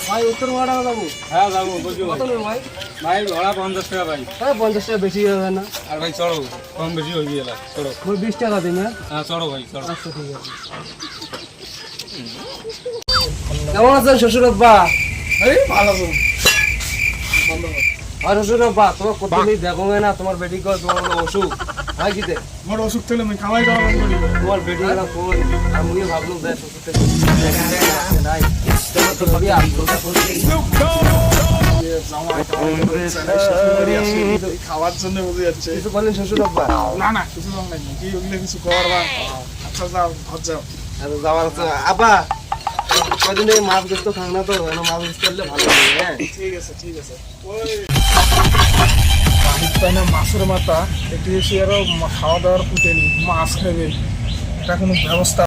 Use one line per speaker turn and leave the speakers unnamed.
ভাই উত্তর ভাড়া যাবো।
হ্যাঁ যাবো বলছি
কত নেবেন ভাই?
ভাই ভাড়া 50 টাকা ভাই।
50 টাকা বেশি হবে না?
আর ভাই চড়ো কম বেশি হয়ে গেল চড়ো।
20 টাকা দিন।
হ্যাঁ চড়ো ভাই চড়ো।
আচ্ছা ঠিক আছে। কেমন আছেন শ্বশুর আব্বা?
এই ভালো আছো?
আর শ্বশুর আব্বা তোমার কতদিন দেখো না, তোমার বেটি কর, তোমার কোনো অসুখ হয় কিতে?
মোর অসুখ থেকে আমি খাওয়াই দাওয়া বন্ধ করি।
তোমার বেটি না কোন আমি ভাবলাম যে শ্বশুর থেকে নাই তো ভাবি আত্মহত্যা করতে
খাওয়ার জন্য বুঝে যাচ্ছে।
কিছু বলেন শ্বশুর আব্বা?
না না কিছু বল নাই কি ওগুলো কিছু কর বা। আচ্ছা যাও ঘর যাও।
আচ্ছা যাওয়ার আছে আব্বা। কদিন থেকে মাছ গোস্ত খান না তো, মাছ গোস্ত করলে ভালো হবে। হ্যাঁ
ঠিক আছে ঠিক আছে। ওই তাই না মাছের মাথা একটু এসে আরো খাওয়া দাওয়ার ফুটেনি মাছ খাবে এটা কোনো ব্যবস্থা